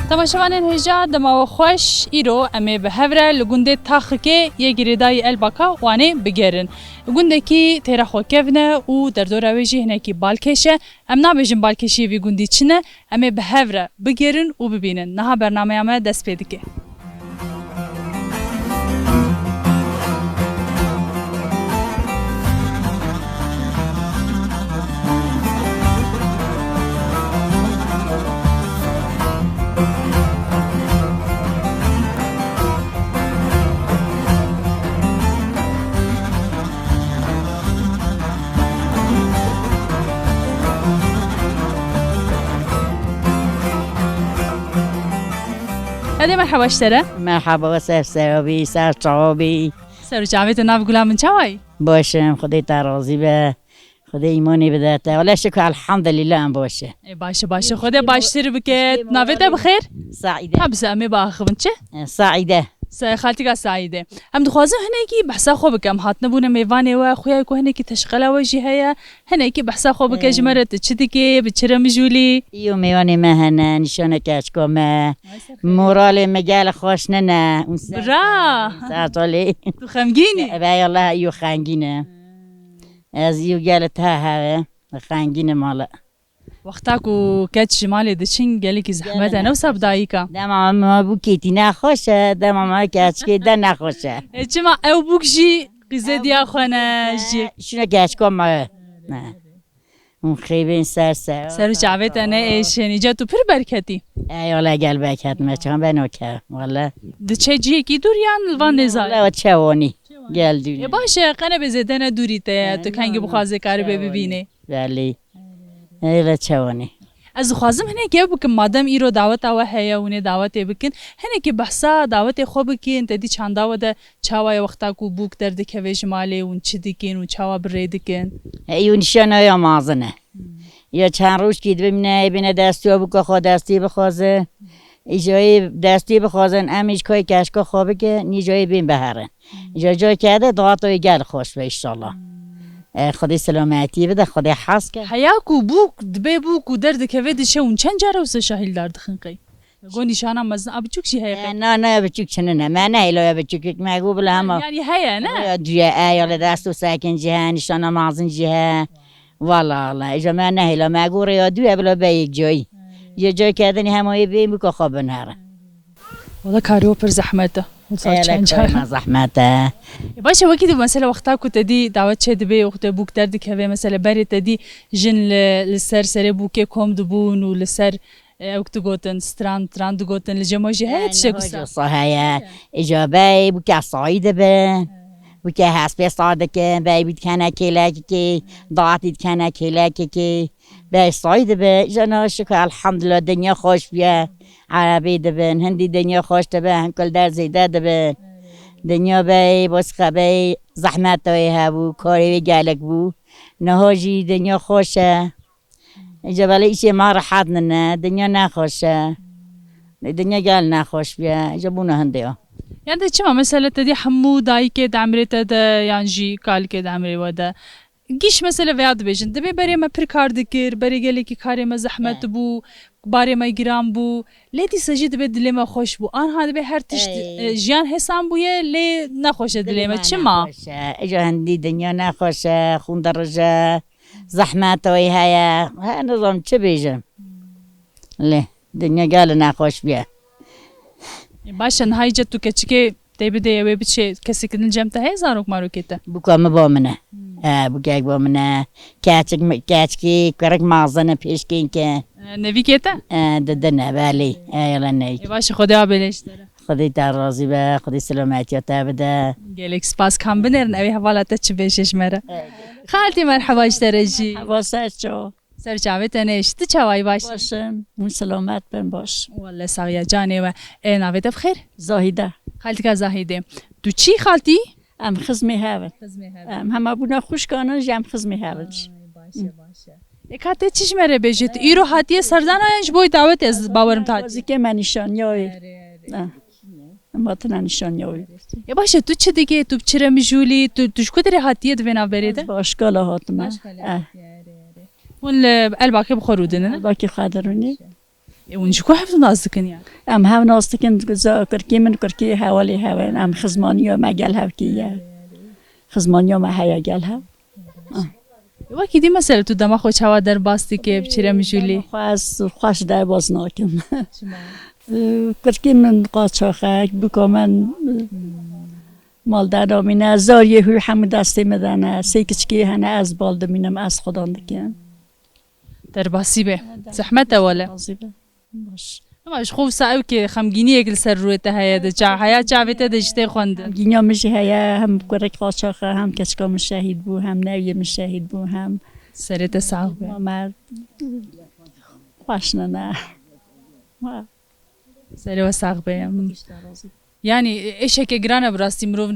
تماشاوان هجا دما خوش ایرو امی به هفره لگونده تاخکه یه گریدای الباکا وانه بگیرن گونده کی تیرا خو کفنه و در دور اویجی هنه کی بالکشه ام نابجن بالکشی وی گوندی چنه امی به هفره بگیرن و ببینن نها برنامه همه دست پیدکه هذه مرحبا اشترى مرحبا سرسرابی سرچابی سر جاوید ناف گلام من چوای باشم خدای ترازی به خدای ایمانی بدهته ولی شکر الحمدلله هم باشه باشه خدا باشتر بکت ناوید بخیر سعیده حبس امی باخون چه سعیده خالتي قا سعيدة هم دخوازم هناكي بحسا خوبك هم هاتنا بونا ميفاني وخويا يكو هناكي تشغلا وجي هيا هناكي بحسا خوبك جمرة تشتكي بتشرم جولي يو ميواني ما هنا نشانه كاشكو ما مورالي مجال خوشننا برا ساعتولي تو خمجيني باي الله يو خانجينه از يو قالت ها خانجينه مالا وقتاكو كات شمالي دشين قالك زحمة أنا وساب دايكا دم ما بوكيتي نخوشه دم ما كاتشكي ده نخوشه جماعة أو بوكجي قزدي أخوانا جي شنو كاتشكو ما اون خیبین سر جاوید أنا إيش نجا تو پر بركتي ای والله قلبك هات ما كان بنوكه والله دچه جي کی دوريان الوان نزار لا تشاوني قال دوني باشه قنا بزدنا دوريته تو کنگی بخوازه کاری ببینه بله ای لا تشاوني از خوازم هنه که بکن مادام ایرو دعوت آوا هیا ونه دعوت بکن هنه که بحثا دعوت خوب کی انت دی چند دعوت چاوای وقتا کو بوک درد که ویش ماله اون چی دیکن و چاوا برید کن ایون شنا یا مازنه یا چند روز کید ببینه بینه دستی بکو خود دستی بخوازه ایجای دستی بخوازن امیش کای کشکا خوابه که نیجای بین بهره جای کرده دعات و گل خوش به انشالله خدای سلامتی بده خدای حس که حیاکو بوک دبی بوک و درد که ویدی شه اون چند جاره وسه شاهیل دارد خنقی گونی شانا مزن ابچوک شی هیا نه ابچوک چنه نه من نه ایلا ابچوک مگو بله هم یعنی هیا نه دویا ایال دست و ساکن جه نشانا مازن جه والله اجا من نه ایلا مگو ریا دویا بلا به یک جایی یه جای کردنی همایی بیم بکا خواب نهره والله کاریو پر زحمته ما زحمته باشه وقتی مثلا وقتا كنت دي دعوت شد بي وقت بوك درد كهوه مثلا بري تدي جن للسر سر بوكي كوم دبون ولسر وقت قوتن ستراند قوتن لجماجي هات شكوسا صحيح إجابة بوكي صعيدة به بوكي حسب صادق باي بيتكنا كيلاكي ضاعتي كنا كيلاكي باي صعيدة به جنا شكر الحمد لله الدنيا خوش بيا عربي دبن هندي دنيا خوش دبن كل در زيادة دبن دنیا بای بس خبای زحمت توی هبو کاری گلک بو نهاجی دنیا خوشه جبال ایشی ما راحت نه دنیا نخوشه دنیا گل نخوش بیا جبونه هندیا يعني چما مثلا تدي حمو داي كد عمري تدا يعني جي قال كد عمري ودا گیش مثلا ویاد بیشن دبی برای ما پر کار دکر برای گلی کی کاری ما زحمت بو باری ما گرام بو لیتی سجید به دل ما خوش بو آن هاد به هر تشت جیان حسام بویه لی نخوشه دل ما چما اجا هندی دنیا نخوشه خون درجه زحمت وی هیا ها نظام چه بیجم لی دنیا گل نخوش بیا باشه نهایی جد تو کچکی تبدأ يا بيبتشي كسكن الجامعة هاي زاروك ماروكيتا بكم بامنه بكاك بامنه كاتشكي كرك مازنه بيشكين كه نبي كيتا ددنا بالي يلا ني باش خدها بليش خدي ترازي با خدي سلامتي تابدا قالك سباس كم بنرن أبي حوالا تشبيشش مرة خالتي مرحبا اشترجي واساتشو سرچاوه تنش تو چوای باشم من سلامت بن باش والله ساقيا جاني و ناويت بخير زاهده خالتك زاهده تو چی خالتي ام خزمي هاون هم ابونا خوش کانن جام خزمي هاون باشه اکاته چیش مره بجت ایرو هاتیه سردان اینج بوی دعوت از باورم تا از که من نشانیای ما تن نشانیای یا باشه تو چه دیگه تو چرا میجولی تو شکو داری هاتیه دوینا بریده باشکالا هاتم اون الباقی بخورودنه باقی خادرونی اونجا کو هفت ناز دکن یا ام هاو ناستکن کرکی من کرکی حوالی هاون ام خزمانی ما گل هاو کیه خزمانی ما هیا گل هاو وکی دی مثلا تو دما خو چوا در باستی که بچیره میجولی خوش در باز ناکم کرکی من قاچاخک بکا من مال در آمینه زاریه هوی همه دستی مدنه سیکچکی هنه از بالدمینم از خودان دکن در باسی به زحمت اوله باش ماش خوب سعی که خمگینی اگل سر روی تهیه ده جا حیات جاویت ده جته خونده گینیا میشه هیا هم کرک قاچاخه هم کچکام شهید بو هم نوی شهید بو هم سرت صعبه مرد خوش نه سری و صعبه یعنی ایشه که گرانه براستی مروف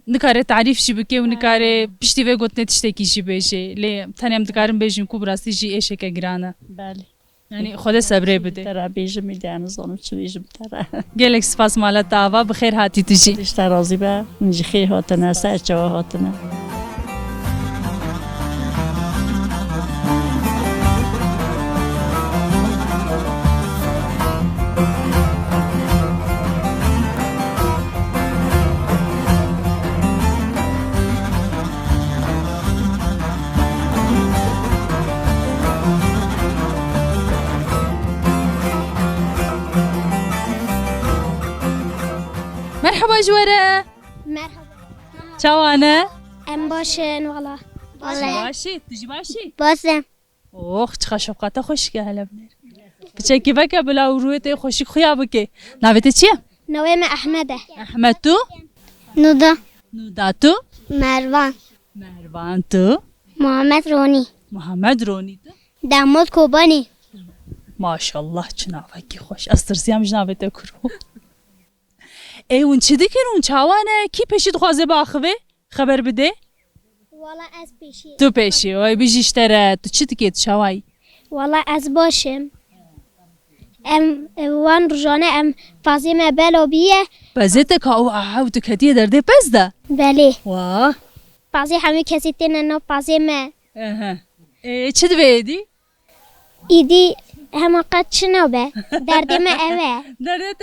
نکاره تعریف شی بکه و نکاره پشتی و گوت نتشته کی شی بشه لی تنیم دکارم بیشیم کو براستی جی ایشه که گرانه بله یعنی خود صبره بده ترا بیشم میدن زانم چه بیشم ترا گلک سپاس مالت دعوا بخیر هاتی تجی دشت راضی به نجی خیر هاتنه سر جوا هاتنه مرحبا جواره مرحبا چوانه ام باشن والله باشی تجی باشی باسم اوه چقدر شفقت خوش که هلا بنر بچه کی بکه بلا و روی تی خوشی خویا بکه نویت چیه نویم احمده احمد تو نودا نودا تو مروان مروان تو محمد رونی محمد رونی تو داماد کوبانی ماشاءالله چه ناوکی خوش استرسیام جنابت کرو ای اون چی دکرون چاوانه کی پیشید خوازه باخوه خبر بده والله از پیشی تو پیشی وای بیشتره تو چی دکید چاوای والله از باشم ام وان رجانه ام فاطمه بلو بیه بزیت که او عاو تو کدیه درده پس ده بله واه فاطمه همه کسی تنه فاطمه چی دویدی ایدی همه قد شنو به دردم اوه درده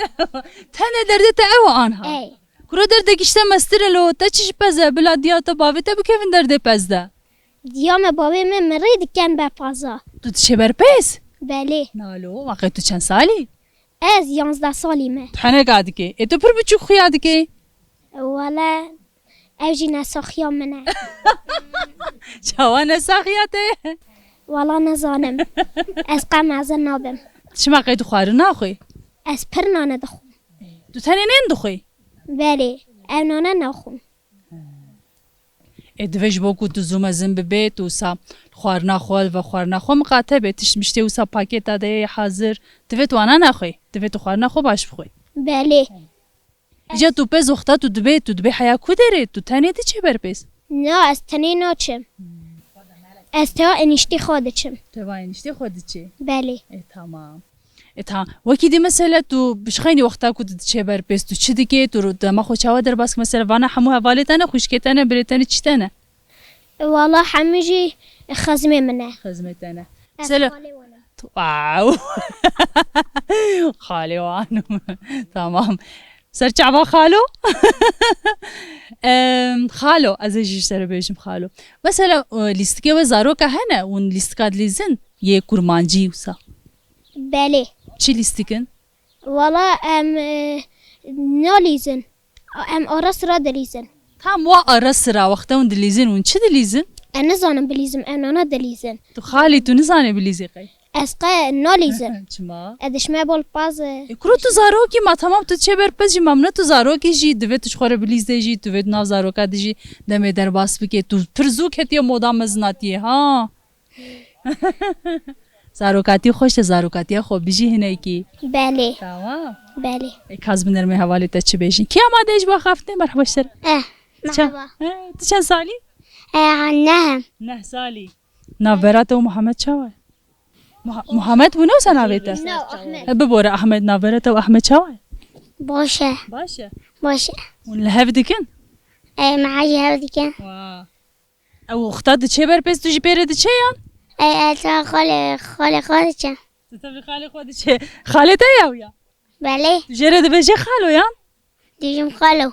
تنه درده تا او آنها ای کرو درده کشته مستره لو تا چیش پزه بلا دیاتا باوی تا بکوین درده پس ده دیام بابی من مرید کن به فازا تو چه بر پس بله نالو واقعی تو چند سالی از 11 سالیمه تو حنه قاعد که ای تو پر بچوک خویاد که ولا اوجی نساخیا منه جوان ساخیاته ولا نزانم از قم از نابم شما قید خوار ناخوی از پر نانه دخون تو تنه نین دخوی بله او نانه نخون ادوش بوکو تو زوم زن ببیت و سا خوار ناخوال و خوار ناخو مقاطبه تش مشته و سا پاکت داده حاضر دویت وانا ناخوی دویت خوار ناخو باش بخوی بله جا تو پز وقتا تو دبی حیا کو داره تو تنه دی چه بر پس نه از تنی ناچم از تا انشتی خودچم تو با اینشتی خودی چه بله تمام تا وکی دی مثلا تو بشخینی وقتا کو چه بر پس تو چه دیگه تو رو دما خو چاوا در باس مثلا وانا همو حوالتانه خوشکتانه بریتانه چتانه والله حمیجی خزمه منه خدمتانه از سلام خاله ولم. واو خالي وانو تمام سرچعوا خالو خالو از ايش سر بيجم خالو مثلا لیستکه و زارو که هنه اون لیستکاد لیزن یه کرمانجی وسا بله چی لیستکن والله نالیزن ام آرس را دلیزن tam wa ara sıra وقتا دلیزن اون چی دلیزن انا زانم بلیزم انا دلیزن تو خالی تو نزانه بلیزی قی از قا نالیزن چما ادش ما بول باز کرو تو زارو کی ما تمام تو چه بر پس ممنون تو زارو کی جی دوت خوره بلیز دی تو ود ناو زارو کا دی دمه در باس بکی تو پرزو کتی مودا مزناتی ها زاروکاتی خوش زاروکاتی خوب بیجی هنه کی بله تمام بله یک از من در حوالی تا چه بیشین کی آماده ایش با خفته مرحبا شر مرحبا تو چند سالی نه 9 سالی نوبرات و محمد چاوه محمد بونو سناویته نه احمد ببوره احمد نوبرات و احمد چاوه باشه باشه باشه اون لهف دکن معاجي هذه كان او اختاد چه بر پس تو جی پیره ده چه یان تا خاله كان تو تبي خالي خودي شيء خالته يا ويا بله جرد بيجي خالو يا دیجم خالو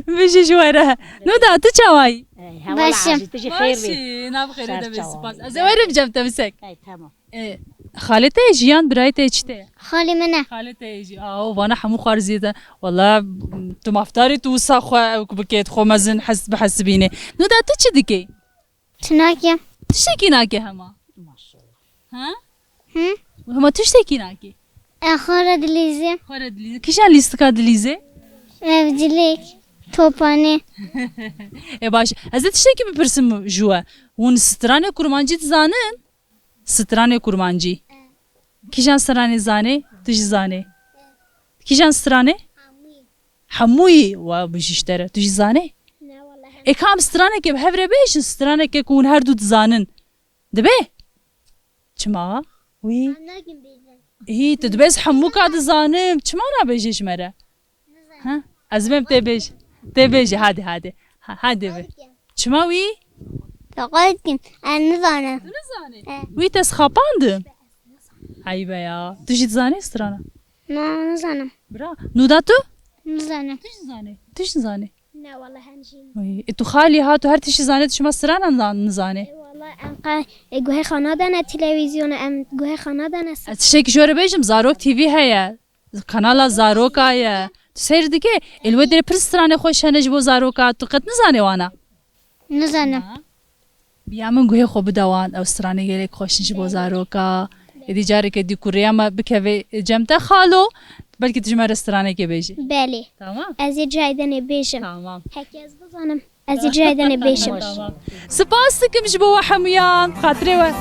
بيجي جواره نو دا تشاوي باشم. تجي خير بي ماشي ناب خير ده سر بس چاوای. باز از وين بجمت مسك اي تمام خالته جيان برايته چته خالی منه خالته يجي وانا حمو خارزيده والله تو مفتري تو ساخو بكيت خو مزن حس بحسبينه نو دا تشدكي تناکیم تشتكي ناكي هما ها هم هما تشتكي ناكي اخار دلیزه خرد لي كيشان ليستكا دليزه evcilik tophane باش از تشتكي بپرسم جوا ون سترانه كرمانجي تزانن سترانه كرمانجي كيشان سترانه زانه تش زانه كيشان سترانه حموي وبشتره تش زانه نه والله اكام سترانه كي بهفره بيش سترانه كي كون هر دو تزانن دبي چما وي نگیم بیزن هي تدبس حمو قاعد زانم چما نبيجيش مره ها ازمم تبيج هادي هادي چما وي تقاید کن نزانم نزانه وي تسخاباند عيبه يا تجي تزاني سترانه نه نزانم برا نوداتو نزانم تش زاني نه والله هنجیم وي تو خالي هاتو هر تش زاني شما سترانه نزاني والله انقا گوه خانه دانه تلویزیون ام گوه خانه دانه تشتكي جوره بيجم زاروك تي في هيا قناه زاروك هيا تسير ديكي الودري برسترانه خوش هنجبو زاروكا تو قد نزاني وانا نزانم بیا من گوه خوب دوان او سترانه گله خوشنش بو زاروکا ادی جاری که دی کوریا ما بکوی جمتا خالو بلکه تجمع رسترانه که بیجی بله تمام از یه جایدن بیشم تمام هکی از بزنم از یه جایدن بیشم تمام سپاس دکم جبو حمیان خاطره و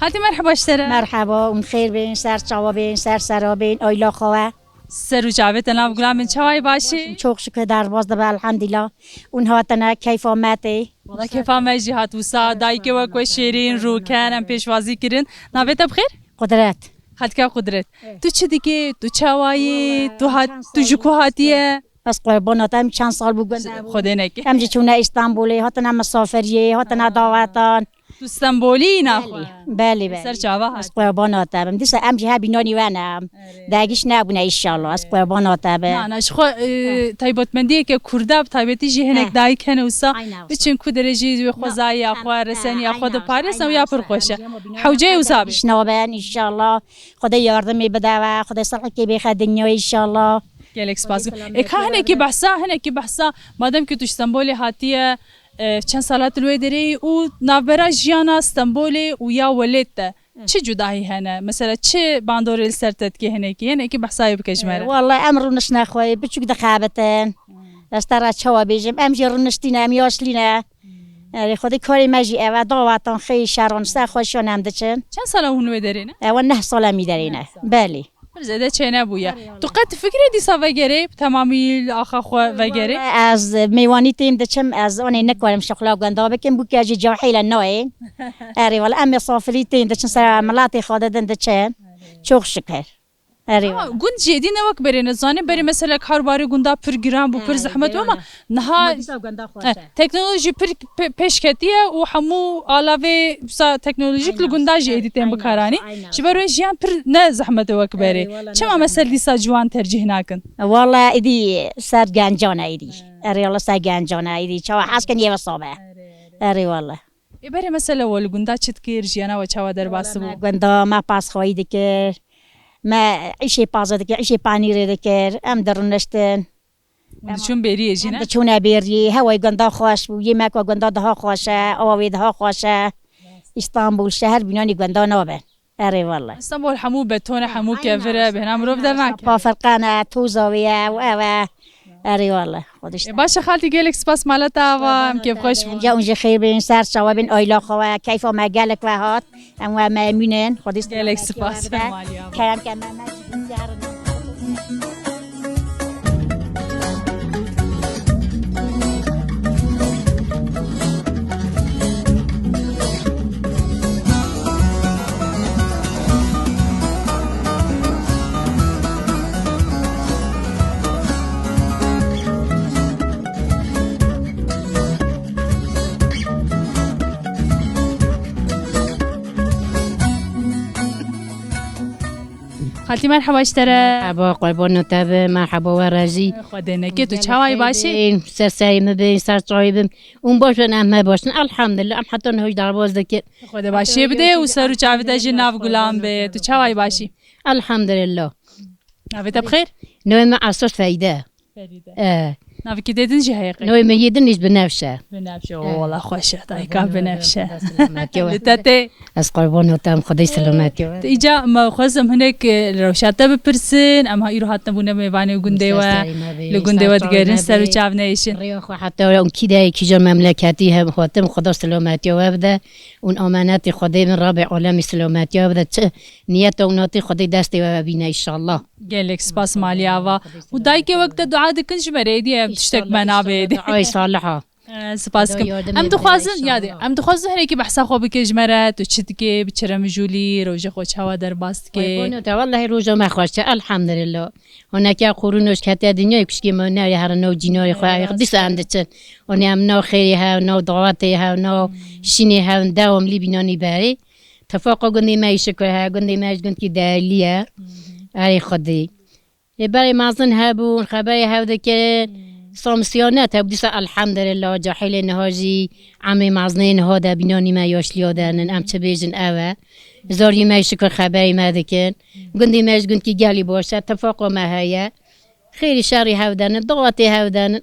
هاتی مرحبا اشتره مرحبا اون خیر بین سر چاوا بین سر سرا بین آیلا خواه سر و جاوت نام گلام من چوای باشی çok şükür درباز ده الحمدلله اون هاتنا کیف آمده والله كيف ما يجي هات وسا دايكي وكو شيرين رو كان ام بيشوازي كرين نابت بخير قدرت خدك قدرت تو چديكي تو چاواي تو هات تو جوكو هاتيه بس قرباناتم چند سال بگذره خدينك همجی چونه استانبولی هاتنا مسافریه هاتنا دعوتان تو استنبولي ناخو بله بله سر چاوا از قرباناتم دیسه همجی ها بینانی ونم داگیش نبونه ایشالله از قرباناتم انا شخو تايبوت مندي كه كرداب تايبتي جي هنك داي كان وسا بچن كو درجي خوزاي اخو رسني اخو د پاریس او یا پر خوشه حوجه وساب شنوبن ایشالله خدا یاردمی بده و خدا صلح کی بخ دنیا ایشالله گلک سپاس اك هنك بحثا هنك بحثا مادام که تو استنبول هاتیه چند سالات الوی داری و نابرا جیانا استنبول و یا ولدت چه جدایی هنه مثلا چه باندوری سرتت که هنه که هنه که بحثایی بکشمره والله امر نشنا خوي بچوك دخابتن استرا چوا بیجم ام جرنشتینا ام یاشلینا خودی کاری مجی و دعوتان خیلی شران سه خوشون هم دچن چند سال اون داری نه و 9 سال می دارینه بله زده چه نبویا تو قد فکر دیسا وگره تمامی آخا خو وگره از میوانی تیم دچم از اون نکارم شغلا گندا بکم بو که جوحیل نوعی اری ولی ام صافری تیم دچن سر ملاتی خوددن دچن çok şükür اری گوند جدی نوک بری نزانه بری مثلا کارباری گوندا پر گرام بو پر زحمت و ما نها تکنولوژی پر پیشکتیه و همو علاوه تکنولوژیک لگوندا جدی تیم بکارانی شبروی جیان پر نه زحمت وک بری چما مثلا دیسا جوان ترجیح نکن والله ایدی سر گنجانه ایدی اری والله سر گنجانه ایدی چوا حس کن یه صابه اری والله بری مثلا ولگوندا چت کیر جیانا و چوا در باسبو گوندا ما پاس خوای دکر ما عيشي بازدك عيشي بانيري ذكر ام درنشتن چون بری جینا چون بيري هواي غندا خوش و يمك غندا ده خوشه او ده خوشه اسطنبول شهر بناني غندا نوبه اري والله اسطنبول حمو بتون حمو كفره بهنام رو بدرناك با فرقانه تو زاويه و اري والله خودش باشه خالتی گلک سپاس مالتا و ام کیف خوش بود اینجا اونجا خیر بین سر شوا بین آیلا خوا کیف ما گلک و هات ام مؤمنین خودش گلک سپاس مالیا کرم که من خالتی مرحبا اشتره مرحبا قربان تابه مرحبا و رازی خدا نکه تو چاوای باشی سر سریم بین سر چایبم اون باشن همه باشن الحمدلله ام حتی نهوش در باز دکه خدا باشی بده و سر و چاویده جی ناو گلام به تو چاوای باشی الحمدلله ناویتا بخیر نوی ما اساس فایده ناوی که دیدن جی حقیقی نوی ما یدن نیست بنفشه بنفشه والله خوشه دایکا بنفشه لطته از قربان تام خدای سلامتی ایجا ما خوازم هناك روشاته بپرسن اما ایرو هات نبونه میوانه و گنده و لگنده و دیگرین سر و چاو نیشن ریاخ حتی اون کی ده کی جا مملکتی هم خاطم خدا سلامتی و بده اون امانت خدای من رب عالم سلامتی و بده نیت اوناتی خدای دستی و ببینه ان شاء الله گلک سپاس مالیا و دایک وقت دعا دکنش مریدی تشتک منابه ای صالحه سپاس کم ام دخوازن یاده ام دخوازن هنه که بحثا خوب که جمرت و چید که بچرم جولی روژه خوش هوا در باست که والله روزا ما خواسته الحمدلله هناك قرونش كتا دنيا كشكي ما ناري هر نو جيناري خو قديس عندك وني ام نو خيرها ونو ضواتها ونو شينها ونداوم لي بناني باري تفاقا قندي ما يشكرها قندي ما قند كي داليا علي خدي بري مازن هابون خبري هاودك صامسيانات بديس الحمد لله جاحيل نهاجي عمي مازنين هذا بناني ما ياشليادن ام تبيجن اوا زاري ما يشكر خبري ما ذكر قندي ما قند كي قالي باشه اتفاقا ما هيا خيري شاري هاودن ضغطي هاودن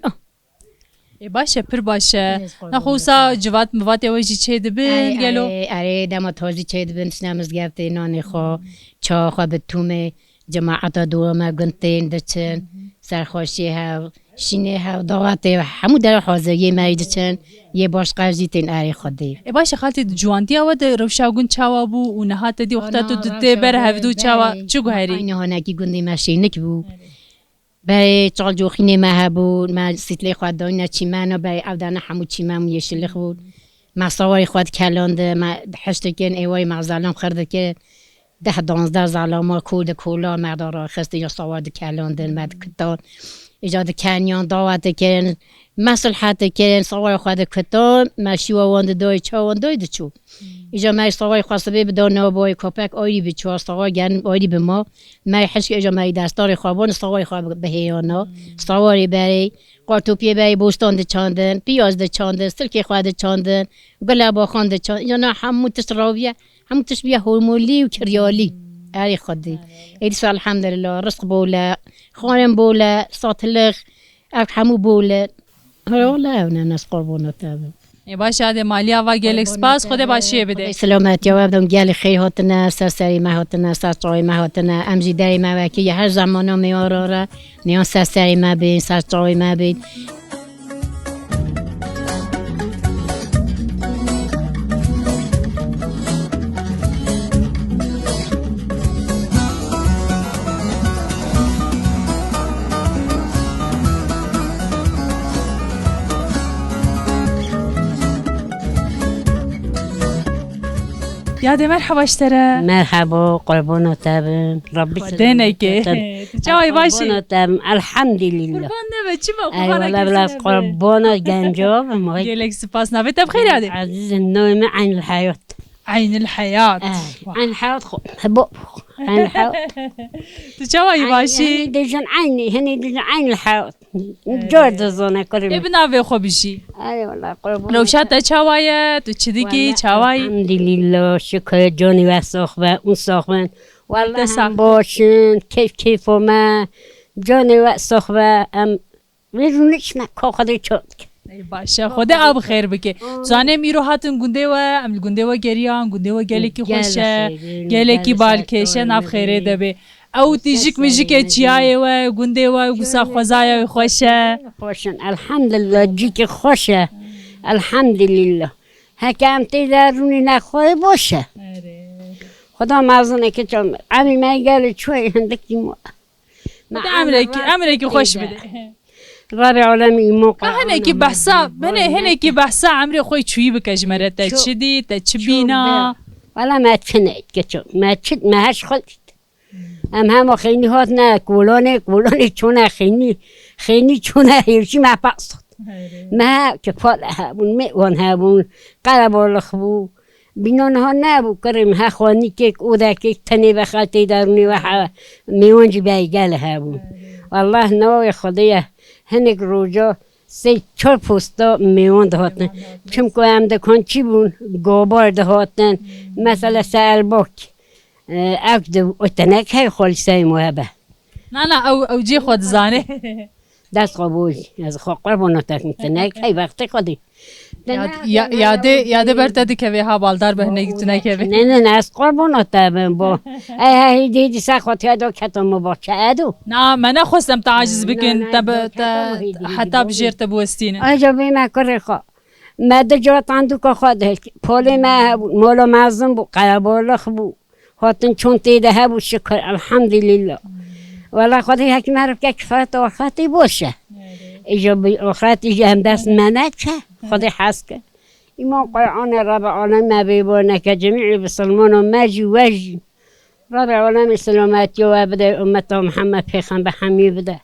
باشه پر باشه نخوصا جوات موات وجی چه دبن گلو اره دمات هاجی چه دبن سنامز گفته نانی خو چا خو بتومه جماعت دوما قنتين دچن سرخوشی ها شینه ها ضغطي همو در حاضری ما دچن یه باش قرضیتین اره خدی باشه خالتي جوانتي اود روشاگون چاوا بو و نهات دی وقتا تو دته بر هفدو چاوا چو گهری اینه هناکی گندی ماشینک بو برای چال جوخینه ما هبو ما سیتلی خود داینا چیمانو برای اودانه همو چیمانو یشلخ بود ما صواری خود کلانده ما حشتکن ایوای مغزالام خرده که 10-12 زلام کود کولا مردارا خسته یا صوارد کلاندن مد کتان ایجاد کنیان دعوت کن مصلحت کن صوار خود کتان مشی واند دای چاوان دای دچو ایجا ما صوار خاصه به دانه بای کپک آیی به چوار صوار گن آیی به ما حش ایجا ما دستار خوابان صوار خواب به هیانا صواری برای قارتوپی برای بوستان د چاندن پیاز د چاندن سلکی خود چاندن گلابا خان د چاندن یا همو تشراویه همو تشبيه هرمولي وكريالي علي خدي إيدي الحمد لله رزق بولا خانم بولا صاتلخ حمو بولا والله أنا ناس قربونا تابع باشه ده مالیا و گلک سپاس خود باشی بده سلامت یا بدم گل خیر هاتنا سرسری ما هاتنا سرچای ما هاتنا امجی دری ما وکی هر زمانا میاراره نیان سرسری ما بین سرچای ما بین یاده مرحبا اشتره مرحبا قربان تابم ربي دينك جاي باشي قربان تابم الحمد لله قربان نبا چما اي والله بلا قربان جنجاب ما گلک سپاس نبا بخير ياده عزيز النوم عين الحياة عين الحياة عين الحياة حبو عين الحياة جاي باشي دجن عيني هني دجن عين الحياة جورد زونه كريم ابنا به خوبشي اي والله قربان روشات چاوايه تو چديكي چاواي الحمد لله شكر جوني وسخبه اون سخبن والله هم باشن كيف ما جوني وسخبه ام ویرونش نکاخده چند باشه خدا آب خیر بکه زانه میرو هاتن گنده و عمل گنده و گریان گنده و گله کی خوشه گله کی بالکشه ناب خیره دبه او تیجیک میجیک چیای و گنده و گسا خوزای خوشه خوشن الحمدلله جیک خوشه الحمدلله هکم تی درونی نخواه باشه خدا مزونه که چون امی میگل چوی هندکی ما امریکی خوش بده رب العالمین موقع هنکی بحثا هنکی بحثا عمری خوی چوی بکش مره تا چی دی تا چی بینا ولی ما تنید که چون ما هش خلید هم خیلی هات نه کولانه چونه خیلی چونه هیچی ما پاسد ما که پال هبون میوان هبون قلب آلخ بو بینان ها نبو کریم ها خوانی که اوده که تنی بخاطی درونی و میوانجی بیگل هبون والله نوای خدایه هنگ روزا 3-4 پوستا میوان دهاتن چون که هم دکان چی بون گوبار دهاتن مثلا سال باک اکد اتنک های خالی سای موهبه نه او جی خود زانه دست قبولی از خواه قربانات اتنک های وقتی خودی یاده برتدی که ها بالدار به هنگی تو نکوی نه از قربانات بم با ای دیدی سخوات یادو کتم با چه ادو نه من نخواستم تعجز بکن حتی بجیرت بوستینه آجا بیمه کره خواه مده جات اندو که خواده پولی ما مولا مازم بو قلبالخ بو هاتن چون تیده ها بو شکر الحمدلله والا خودی حکم حرف که کفایت آخراتی باشه ایجا بی آخرات ایجا هم دست منک که خودی حس که ایمان قرآن رب العالمین مبیبانه که جمیعی بسلمان و مجی وجی رب العالمین سلامتی و بده امت محمد پیغمبر همی بده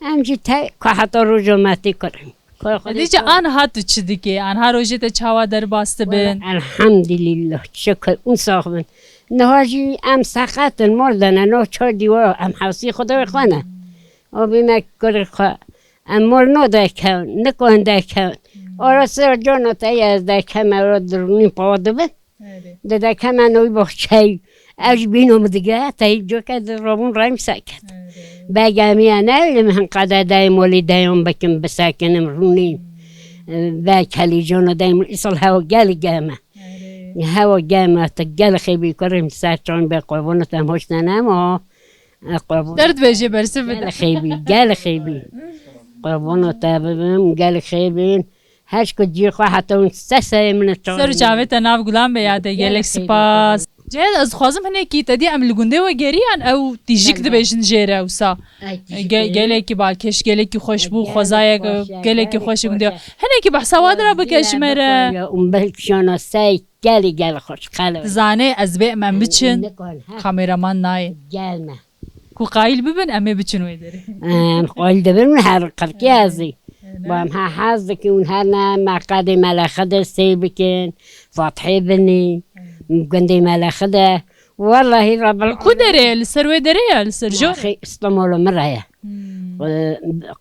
همجی تا که حتی رجومتی کریم دیجا آنها تو چی دیگه آنها روژه تا چاوا در باسته بین الحمدلله شکر اون ساخمن نهاجی ام سخت مردن نه 4 دیوار ام حوصی خدا بخوانه آبی مکر خواه ام مرنو دکن نکن دکن آرا سر جانا تایی از دکم را درونی پاده بین دکم انوی بخچه اج بینم دیگه تایی جو که در رابون رایم سکت بگمی انوی من قدر دایم ولی دایم بکن بسکنم رونی و کلی جانا دایم ایسال هوا گل گمه هوا گمه تا گل خیلی کریم سرچان به قربانت هم هشت ننم درد بجه برسه بده گل خیلی قربانت هم گل خیلی هش که جیر خواه حتی اون سه من چون سر جاوه تناف گلام بیاده گلک سپاس جهد از خوازم هنه کی تدی عمل گنده و گریان او تیجیک دبیشن جیره اوسا گلکی بالکش گلکی خوشبو خوزای گلکی خوش گنده هنه کی بحثا وادرا بکش مره اون بلکشانا سی گل خوش قلب زانه از بی من بچن کامeraman نای گلمه کو قایل ببین امه بچن ویداره قایل دبن هر قرقی ازی با هم حظ که اون هر نه مقد ملخده سی بکن فاتحه بنی گنده ملخده والله رب العالمین کو داره لسر ویداره یا لسر جو اخی استمالو مرایه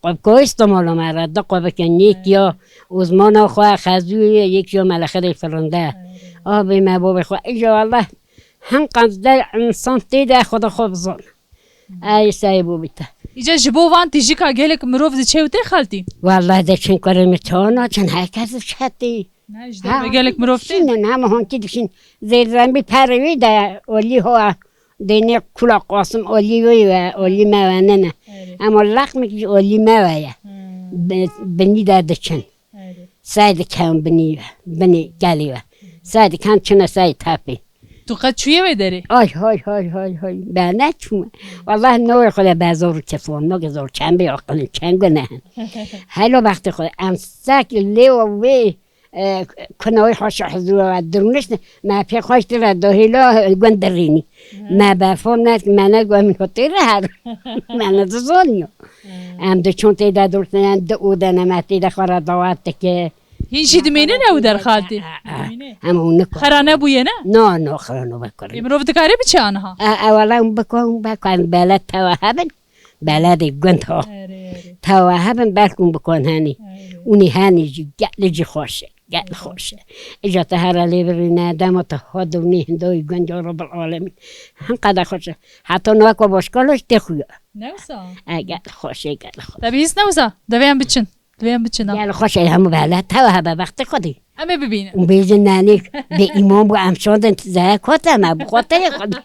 قب که استمالو مرایه دا قب کن یک یا ازمان خواه خزوی یک یا ملخده فرنده آبی محبوب خواه ایجا والله هم قدر انسان تیده خدا خوب زن ای سایبو بیتا ایجا جبو وان تیجیکا گلک مروف ده چه و تی خالتی؟ والله ده چن کرمی تانا چن هکذ شدی نه اجده گلک مروف تی؟ نه همه هنکی دشین زیر زنبی پروی ده اولی ها دینی کلا قاسم اولی وی و اولی موانه نه اما لقمی که اولی موایه بنی ده چن ساید کم بنی گلی و ساید کم چنه ساید تاپی تو قد چویه ویداره؟ های بانه چومه والله نوع خود بازار کفون نوع زور چند بی آقلن چند گنه حالا وقت خود امسک لیو وی کنوی خوش حضور و درونش ما پی خوش در دهیلا گندرینی ما بفهم نه من گویم خطیر هر من دزونیو ام دو چون تیدا دورتن دو اودن ما تیدا خورا دوات که هیچی دمینه نه در خالتی همون نکن خرانه بویه نه؟ نه خرانه بکرم امروز دکاره بچه آنها؟ اولا بکن بلد توهبن بلد گند ها توهبن بلکن بکن هنی اونی هنی گل خوشه اجا تهر لیبری ندم تا خودونی هندوی گنج رب العالمین هم قدر خوشه حتی نوکو باشکالش دخویا نوسا گل خوشه تبیهیست نوسا دویم بچن دویم بچنا گل خوش همو بله تو هبه وقت خودی اما ببینه اون بیزن نانی به ایمان بو امشاندن زه کتم بو خاطر خودی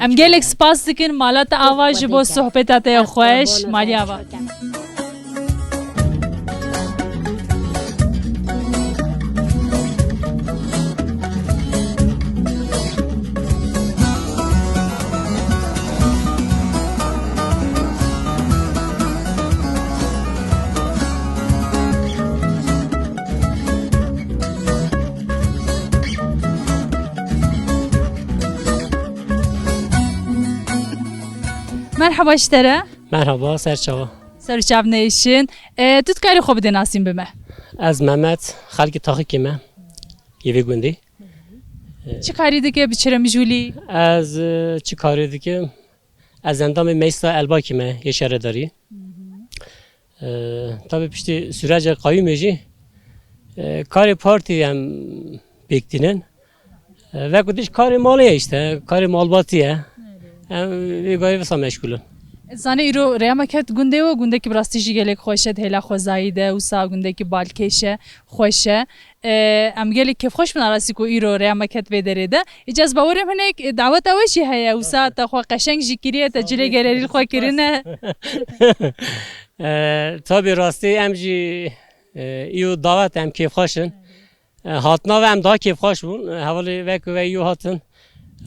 ام گلک سپاس دکن مالات آواز با صحبتات خوش مالی آوا مرحبا اشترا مرحبا سرچاوا سرچاو نیشین تو کاری خوب دناسیم بمه از محمد خلق تاخی کیمه یوی گوندی چی کاری دیگه بچرا میجولی از چی کاری دیگه از اندام میستا البا کیمه یه شهر داری tabi pişti sürece kayyum eji kari parti hem bektinin ve kudiş kari malıya işte kari malbatiye hem bir gayri vesa meşgulun. زانه ایرو ریامکت گنده و گنده که براستیجی گلک خوشه هلا خوزایده و سا گنده که بالکشه خوشه ام گلک کف خوش من راسی کو ایرو ریامکت بدریده اجاز باورم هنک دعوت اوشی هيا و سا تا خو قشنگ جیکریه تجلی گرری خو کرینه tabi rastı emci iyo davet em keyif hoşun hatna ve em daha keyif hoş bun havalı ve iyo hatın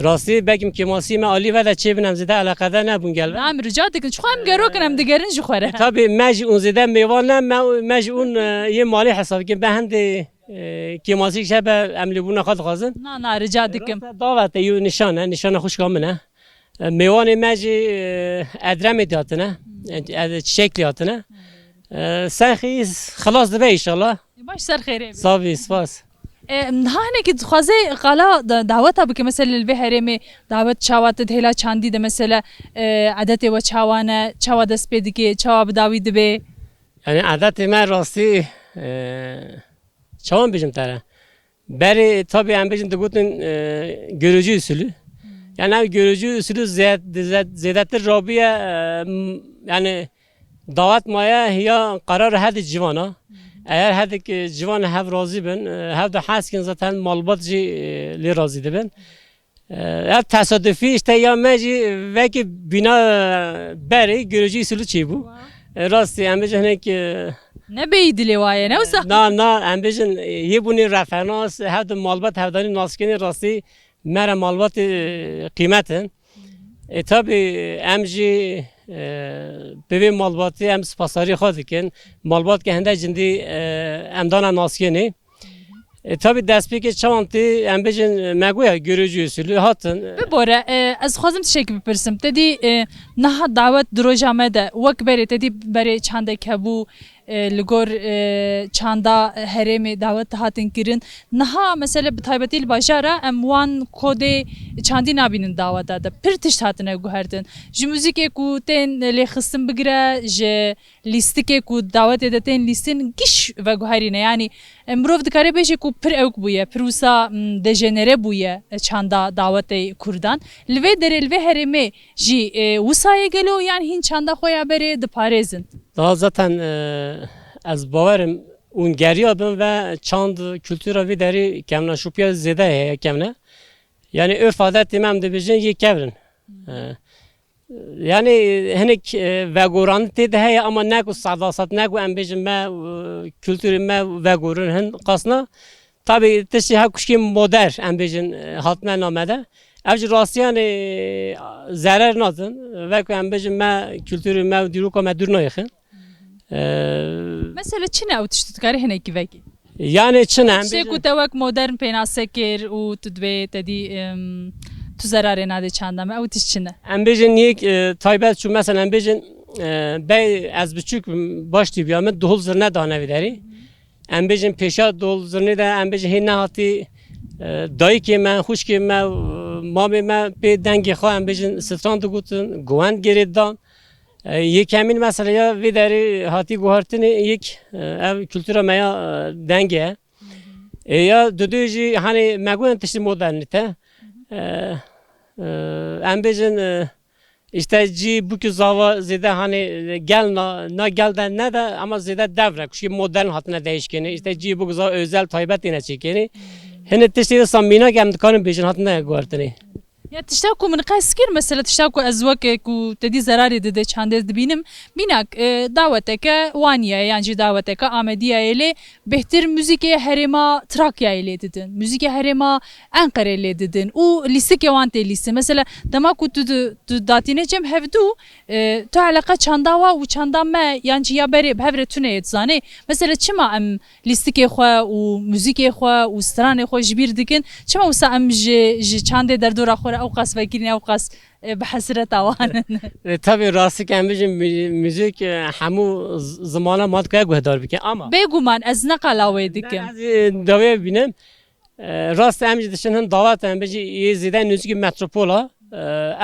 rastı bekim kemasi me ali ve de çevinem zede alakadar ne bun gel نعم رجع دکن چخو هم گرو کنم دگرن جو خوره tabi meci un zede meyvanle meci un ye mali hesabı ki ben hem de kemasi şebe emli buna kad kazın نه نه رجع دکم davet iyo nişana hoş kamına meyvanı meci edrem ediyatına çiçekli yatına sen xiz خلاص دبه inşallah باش سر خیره صافي سپاس نهانه که خوازه قلا دعوت ابو که مثلا البهرمه دعوت چاوات دهلا چاندی ده مثلا عادت و چاوانه چاوا دست بدگی چاوا بداوی دبه yani adet men rastı çavan bizim tara beri tabi em bizim de gutun görücü usulü yani hem görücü usulü zedetir Rabiye yani davet maya ya karar hadi civana eğer hadi civan hev razı ben hev de haskin zaten malbatcı li razı de ben ya tesadüfi işte ya meci ve ki bina beri görücü usulü çi bu rastı em bizim نه بیدلی وایه نه وسا نه ام بیشن یه بونی رفرناس هفت مالبات هفتانی ناسکنی راستی مر مالبات قیمتن tabi امجی به مالباتی ام سپاساری خواهد کن مالبات که هنده جندی امدان ناسکنی tabi دست که چوانتی ام بیشن مگویا görücü usulü hatın ببوره از خوازم تشکر بپرسم تدی نه دعوت دروجامه ده وک بری تدی بری چنده کبو لگور چاندا هرمی دعوت هاتن کرن نها مثلا بتایبتی الباشاره ام وان کد چاندی نبینن دعوت داده پرتش هاتنه گوهردن ج موزیک کو تن لی خصم بگره ج لیستیک کو دعوت دادن لیستن گیش و گوهرینه یعنی مروف دکاره بیشه کو پر اوک بویه پروسا دژنره بویه چاندا دعوت کردان لوی در لوی هرمی جی وسایه گلو یعنی هین چاندا خویا بره دپارزن daha zaten az bavarım un geriyabım ve çand kültüra ve deri kemna şupya zede ya kemna yani örf adet imam de bijin ye kevrin yani henek ve goran te de ya ama ne ku sadasat ne ku embejim me kültürü me ve gorun hen qasna tabi teşi ha kuşki moder embejin hatmen namede evci rasiyan zarar nadın ve ku embejim me kültürü me diruka me durna yakın مثلا چنه او تشتتکاری هنه کی وکی yani çın شی کو توک مدرن پیناسه کر او تدوی تدی تو زراره ناده چندم او تش چنه embejin niyek taybet şu mesela embejin bey az buçuk baş tibiyamet dol zırne dane videri embejin peşa dol zırne de embejin hinne hati dayı ki men hoş ki men mami men pe dengi kha embejin strand gutun güven geredan yekemin mesela ya videri hati guhartını yek ev kültüre meya denge ya düdüji hani meguen tişi modernite embejin işte ci bu ki zava zede hani gel na gelden ne de ama zede devre kuşi modern hatına değişkeni işte ci bu zava özel taybet yine çekeni hene tişte samina gem dikanın bejin hatına guartani Ya tişta من قاس كير مثلا تشتا کو ازوک کو تدی زراری دده چند دبینم بینک دعوتک وانیا yani دعوتک آمدیه ایله بهتر موزیک هرما تراکیا ایله dedin müzik herema Ankara ile dedin o lise kevante lise mesela dama kutu datine cem hevdu tu alaka çandava u çandama yani ya beri hevre tune etsane mesela çima am lise ke xwa u müzik xwa u strane xwa jbir dikin çima usa am çande derdora xora او قاس فكرني او قاس بحسرة اوان tabii rastı kembejin müzik hamu zamana mat kaya guhdar bikin ama بيگومان از نقلاوي dikim az davaya binem rast emci dışının davat emci yeziden müzik metropola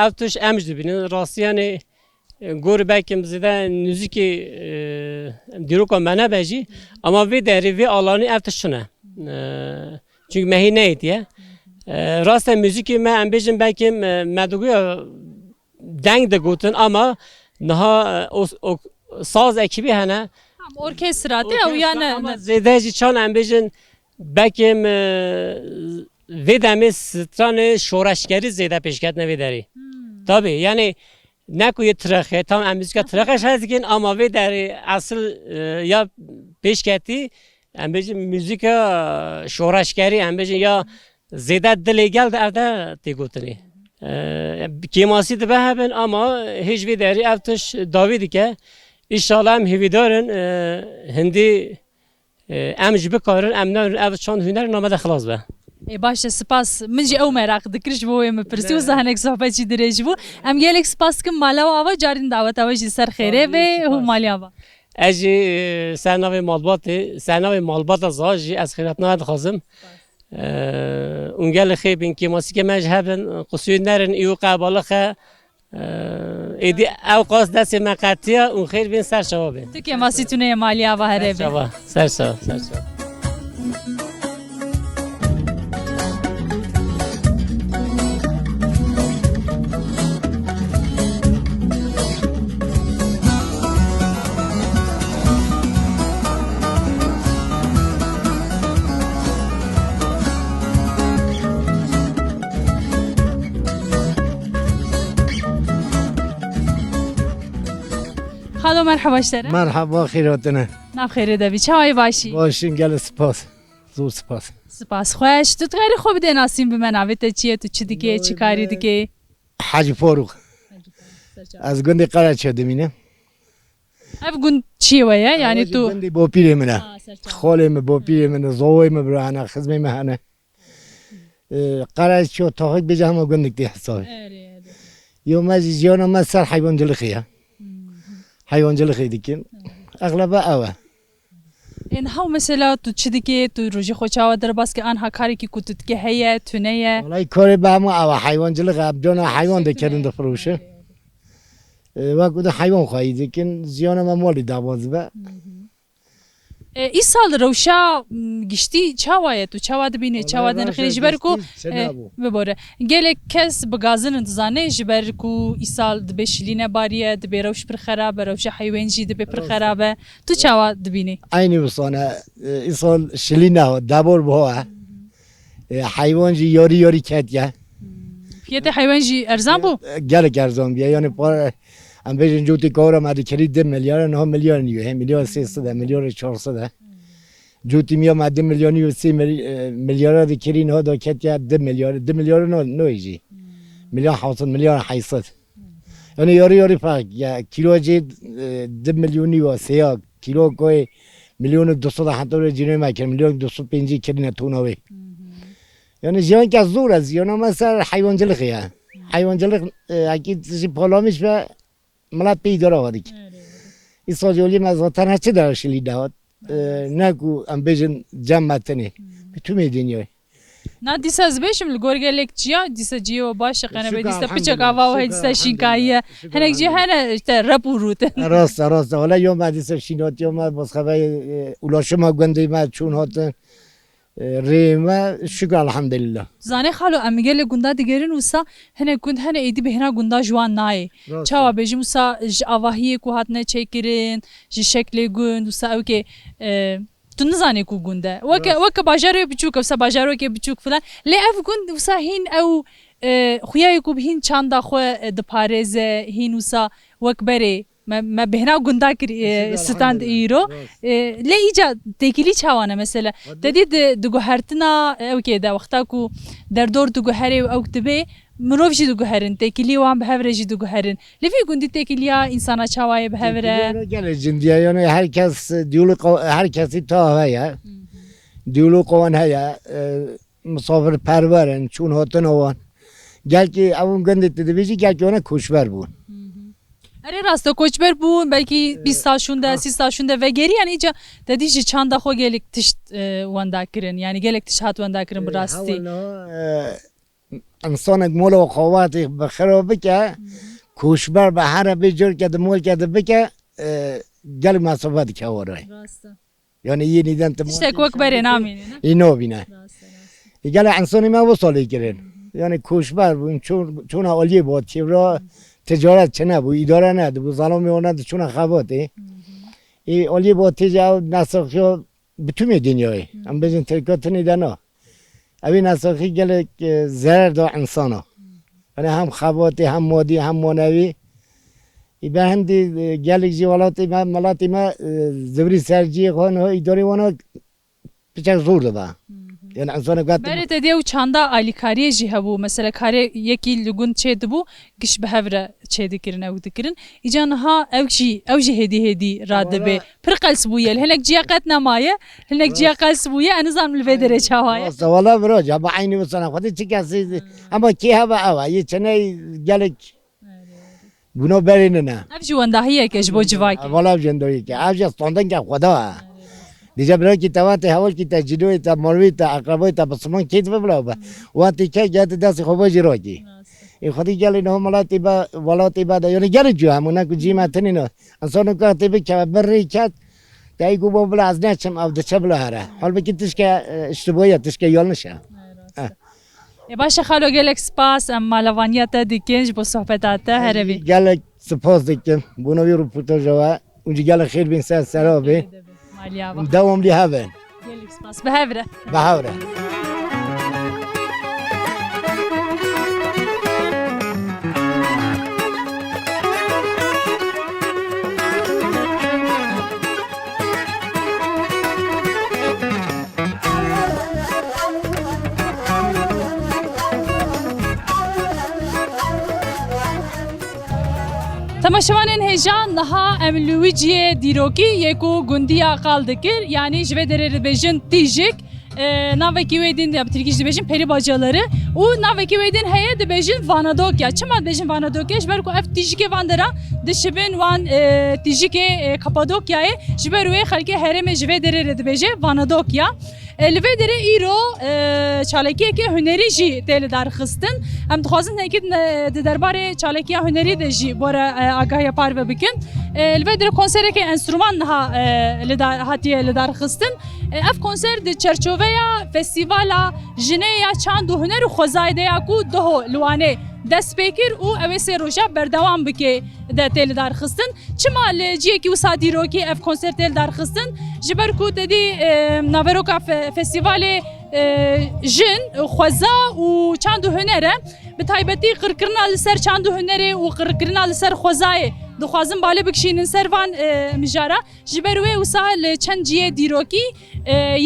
evtuş emci binin rast yani gor belki zeden müzik diroka mena beji ama ve deri ve alanı evtuş şuna çünkü mehineydi ya Rasta müziği me ambejim belki meduguya deng de gutun ama daha o saz ekibi hene orkestra de o yani zedeci çan ambejin belki ve demiz strane şoraşgeri zede peşketne vederi. Tabi yani ne kuyu trahe tam müzik trahe şahsikin ama ve deri asıl ya peşketi ambejin müzik şoraşgeri ambejin ya زیاده دلی گل درده تیگوتنی کیماسی ده بهبن اما هیچ وی داری افتش داویدی که انشالله هم هیویدارن هندی امج بکارن امنار اف چند هنر نامده خلاص به باشه سپاس من جی او merak دکرش بو ام پرسی و زهنک صحبت چی درج بو ام گلک سپاس کم مالا و آوا جارین دعوت آوا جی سر خیره و هو مالیا با اجی سناوی مالبات زاجی از خیرات نهاد خازم اونجا خیبین که ماسی که مجهبن قصوی نرن ایو قابل خه ایدی اوقاس دست مقطعه اون خیر بین سر شوابه تو که ماسی تونه مالیا و هره به سر شوا خالو مرحبا اشتره مرحبا خیراتونه ناب خیره دبی چه های باشی باشین گل سپاس زور سپاس سپاس خوش تو غیر خوب ده ناسیم به من اوت چیه تو چی دیگه چی کاری دیگه حاج فاروق از گند قرار شده مینه اف گون چی ویا یعنی تو گندی با پیر منه خالم با پیر منه زویم برهنه خدمت مهنه قرار شد تا حق بجا همه گندک دی حساب یوم از جیانا ما سر حیوان جلخیه hayvancılık edikin. Ağlaba ava. این ها مثلا تو چی دیگه تو روزی خوچاوا در باس که آنها کاری که کتت که هیه تونه والله کاری به همه ava hayvancılık abdona hayvan da kendinde fروشه. وقت حیوان خواهی دیکن زیان ما مالی دواز به. ای سال روشا گشتی چاوایه تو چاوا دبینه چاوا دن خیلی جبر کو ببره گله کس بگازن انتظانه جبر کو ای سال دبی شلینه باریه دبی روش پر خرابه روش حیوانجی دبی پر خرابه تو چاوا دبینه aynı بسانه ای سال شلینه دبار با حیوانجی یاری کتیه فیت حیوانجی ارزان بو گله ارزان بیه یعنی پار ام بیشتر جوتی کارا مادی کلی 10 میلیارد نه میلیارد نیو میلیارد 300 میلیارد 400 جوتی میا مادی میلیونی و 3 میلیارد کلی نه دا کتیا 10 میلیارد نه ایجی میلیون 700 میلیارد 800 یعنی یاری فرق یا کیلو جی 10 میلیونی و 3 کیلو کوی میلیون 200 حتی جنوی مکر میلیون 250 کلی نتوناوی یعنی جان که زور از یعنی مثلا حیوانجلخیه حیوانجلخ اکید چیزی پالامیش به ملت پیدار آوردی این ساجولی مزاتن هچه درشلی داد نگو ام بیشن جمع متنی تو میدونی نه دیسا زبیشم لگورگلک چیا دیسا جیو باشه قنه به دیسا پیچه کاوا و دیسا شینکاییه هنگ جی هنه رپ و روته راست حالا یوم دیسا شینات یوم باز خبر اولاشو ما گنده ما چون هاتن ريما شكرا الحمد لله زانه خالو ام گله گوندا دیگرین وسا هنه گوند هنه ایدی بهنا گوندا جوان نای چاوا بجم وسا ج اواهی کو هاتنه چیکرین ج شکل گوند وسا اوکی تو نزانی کو گونده وک باجارو بچوک وسا باجارو که بچوک فلان لی اف گوند وسا هین او خویای کو بهین چاندا خو د پارز هین وسا وک بره ما بهنا گوندا کر ستاند ایرو لی ایجا تکیلی چاوانه مثلا ددی دگو هرتنا اوکی دا وقتا کو در دور دگو هری او کتبه مروف جی دگو هرن تکیلی وام بهوره جی دگو هرن لفی گوندی تکیلیا انسانا چاوای بهوره گله جندیا یعنی هر کسی تا هیا دیولو قوان هیا مسافر پرورن چون هاتن وان گل که اون گنده تدبیجی گل که اونه کشور بون اره راستا کوچبر بون belki 20 سال şunda 30 سال şunda ve geri yani iyice dedi ki çanda xo gelik tişt wanda kirin yani gelek tişt hat wanda kirin bu rasti انسانك مولا وقواتي بخرابك كوشبر به هر بجور كده مول كده بك قال ما صفات كوراي يعني يني دنت işte kok bere namin ينو بينا قال انساني ما وصل يكرن يعني كوشبر چون اولی بود چرا تجارت چنه بو اداره نه بو ظلم میونه چون خواته ای اولی بود تجارت نسخه بتوم دنیای ام بزن ترکات نیدنا اوی نسخه گله ضرر دو انسانا یعنی هم خواته هم مادی هم مانوی ای به هندی گله جوالاتی ما ملاتی ما زبری سرجی خان اداره وانا پیچک زور داد yani insana gat bere te diye çanda alikariye jî hebu mesela kare yekî lugun çêdi bû giş bihevre çêdikirin ew dikirin îca niha ew jî hêdî radibe pir qels bûye hinek ciya qet nemaye hinek ciya qels bûye en nizam li vê derê çawaye valla biro caba aynı bu sana xwedî çi kesî ama kê heva ew yê çenê gelek bûno berîne ne ev jî wendahiyeke ji bo civakê valla jendoyeke ev jî standenke xweda دیجا برای کی توات هوال کی تجدوی تا مروی تا اقربای تا بسمان کیت ببلاو با وقتی که جات دست خوبا جراجی این خودی گلی نه ملاتی با ولاتی با یعنی گلی جو همونا کو جیمه تنی نه انسان کو تی بک بری کات تای کو ببلا از نچم او دچ بلا هره حال بکی تش که اشتباهی تش که یال نشه باشه خالو گلک سپاس اما لوانیت دیکنج با صحبتات هروی گلک سپاس دیکن بونوی رو پوتو جوا اونجا گلک خیر بین سر سرابه دوام لي هذا gelek spas bihevre بحاوره تماشاوانên hêjan niha em li wî ciyê dîrokî yê ku gundiya qal dikir yanî ji vê derê dibêjin tîjik navekî wê din ya tirkî jî dibêjin perî bacaları û navekî wê din heye dibêjin vanadokya çima dibêjin vanadokya ji ber ku ev tîjikê van de ra dişibin wan tîjikê Kapadokyayê ji ber wê xelkê herêmê ji vê derê re dibêje vanadokya li vê derê îro çalekiyekê hunerî jî tê li darxistin em dixwazin nekî di derbarê çalekiya hunerî de jî bore agahiya parve bikin li vê derê konserekê enstrûman niha hatiye li darxistin ev konser di çerçoveya festîvala jineya çand û huner û xwezayê de ya ku diho li wanê dest pê kir û ew ê sê roja berdewam bike de tê li darxistin çima li ciyekî wisa dîrokî ev konser tê li darxistin ji ber ku tedî naveroka festîvalê jin xweza û çand û huner e bi taybetî qirkirina li ser çand û hunerê û qirkirina li ser xwezayê dixwazin balê bikişînin ser van mijara ji ber wê wisa li çend ciyê dîrokî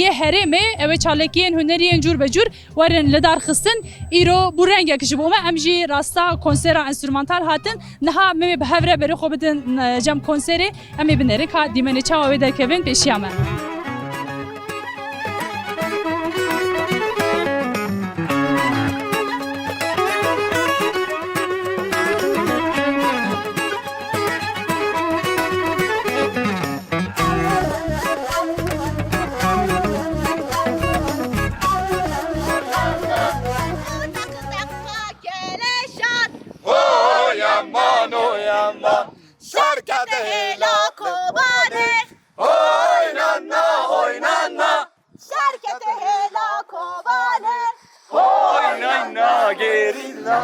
yê herêmê ew ê çalekiyên huneriyên cûr be cûr werin li darxistin îro bu rengek ji bo me em jî rasta konsera enstrûmantal hatin niha me bi hevre berê xwe bidin cem konserê em ê binerin ka dîmenê çawa wê derkevin pêşiya me Şarkıda helak obadır. Oy nanna Merhaba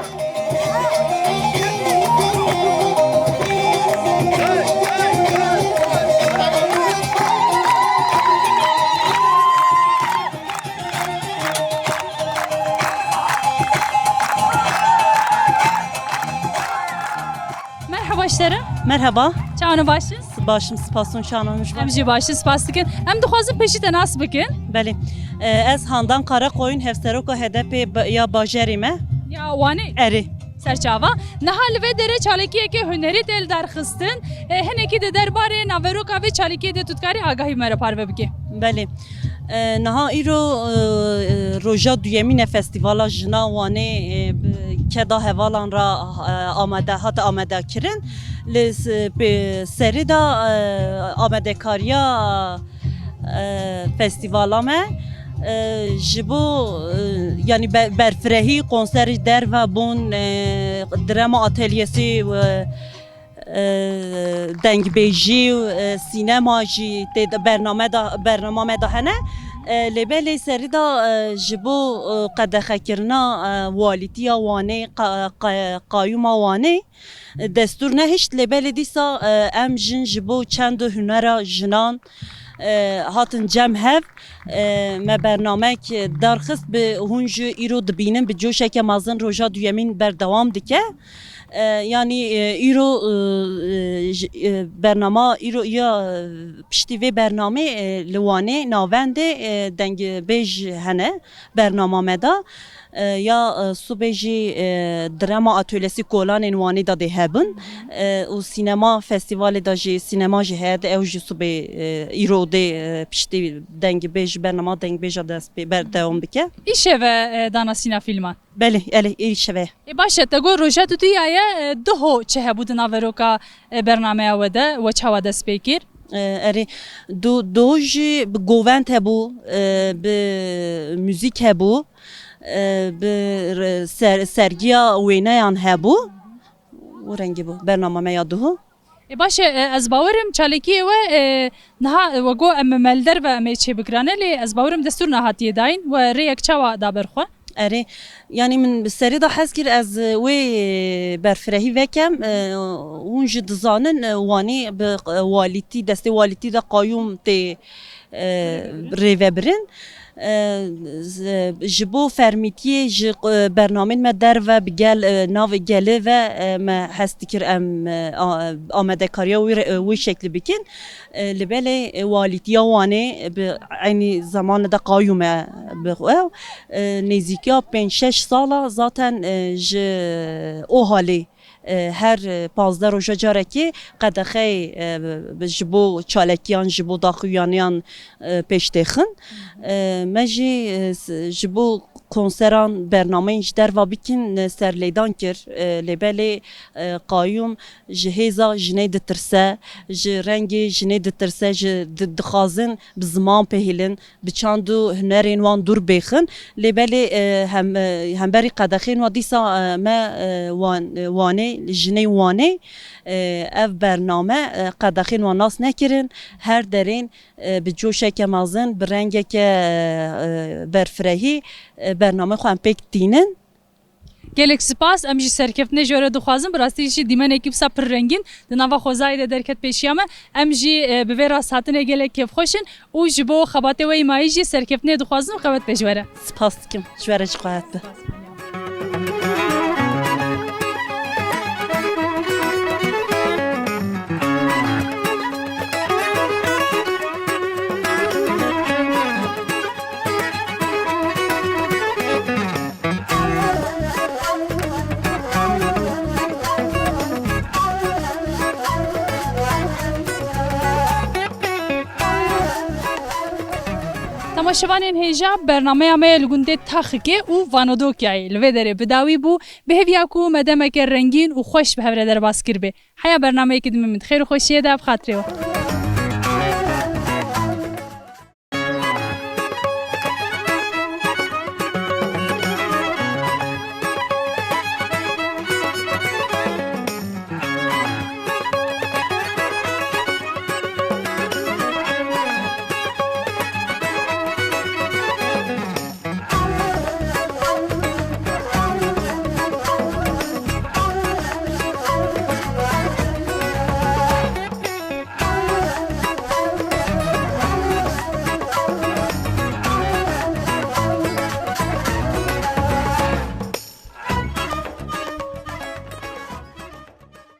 işlerim. Merhaba, Çağını başız. başım spaston şanlanmış var. Em jî başız spas dikin. Em dixwazim peşî te nas bikin. Belê, ez Handan Karakoyun hevseroka HDP ya bajarê me Ya wanê erê. serçava. Niha li vê derê çalekiyekê hunerî tê li derxistin. Hinekî de derbarê naveroka vê çalekiyê de tu dikarî agahî me re parve bikî. Belê. Niha îro roja duyemîn festîvala jina wanê keda hevalan ra hat amadekirin. Li serê da amadekariya festîvala me ji bo yani berfirehî konserî derve bûn drama atelyesî dengbêjî sînema jî tê bername da hene lêbelê serî da ji bo qedexekirina walîtiya wanê qayûma wanê destur ne hiç lêbelê dîsa em jin ji bo çend hunera jinan hatin cem hev me bernamek darxist bi hûn ji îro dibînin bi coşeke mezin roja duyemîn berdewam dike. Yani îro bernama îro ya piştî vê bernamê li Wanê navendê dengbêj hene bernama me da ya subê jî drama atölyesî kolanên Wanê da dê hebin û sînema festîvalê da jî sînema jî heye de ew jî subê îro dê piştî dengbêj bernama dengbêja dest pê berdewam bike. İşe ve dana sîna filman. Belê êrîşe ve. Baş te got roja tu diyaye duho çi hebû di naveroka bernameya we de we çawa dest pê kir. Erê do jî bi govend hebû bi müzik hebû bi sergiya wêneyan hebû û rengî bû bernameya duhu. Baş ez bawerim çalekiyê we niha we got em melder ve em ê çêbikirane lê ez bawerim destur nehatiye dayîn we rêyek çawa da berxwe. Erê yanî min bi serê da hez kir ez wê berfirehî vekem hûn jî dizanin Wanê bi walîtî destê walîtî de qayûm tê rêvebirin. Ji bo fermîtiyê ji bernamên me derve bi gel navê gelê ve me hez dikir em amedekariya wî şeklî bikin. Li belê walîtiya Wanê bi aynî zamanê de qayûm e bi ew nêzîkiya 5-6 sala zaten ji o halê her pazda roja carekê qedexeyê ji bo çalekiyan ji bo daxuyaniyan pêştêxin me jî ji bo konseran bernameyên ji derva bikin serlêdan kir lêbelê qayûm ji hêza jinê ditirse ji rengê jinê ditirse ji dixwazin bi ziman pêhîlin bi çand û hunerên wan dûr bêxin lêbelê hemberî qedexên wa dîsa me Wanê jinê Wanê ev bername qedexên wan nas nekirin her derên bi coşeke mezin bi rengeke berfirehî bername xwe em pêk dînin. Gelek spas em jî serkeftinê ji we re dixwazin bi rastî jî dîmenekî wisa pir rengîn di nava xwezayê de derket pêşiya me em jî bi vê rasthatinê gelek kêfxweşin û ji bo xebatê we îmayî jî serkeftinê dixwazin xewet pêş were. Spas dikim ji we re jî xwayet be. Temaşevanên hêja bernameya me li gundê taxikê û Vanodokayê li vê derê bidawî bû bi hêviya ku me demeke rengîn û xweş bi hev re derbas kir bê. Heya bernameyekî dimê min xêr û xweşiyê de ev xatirê we.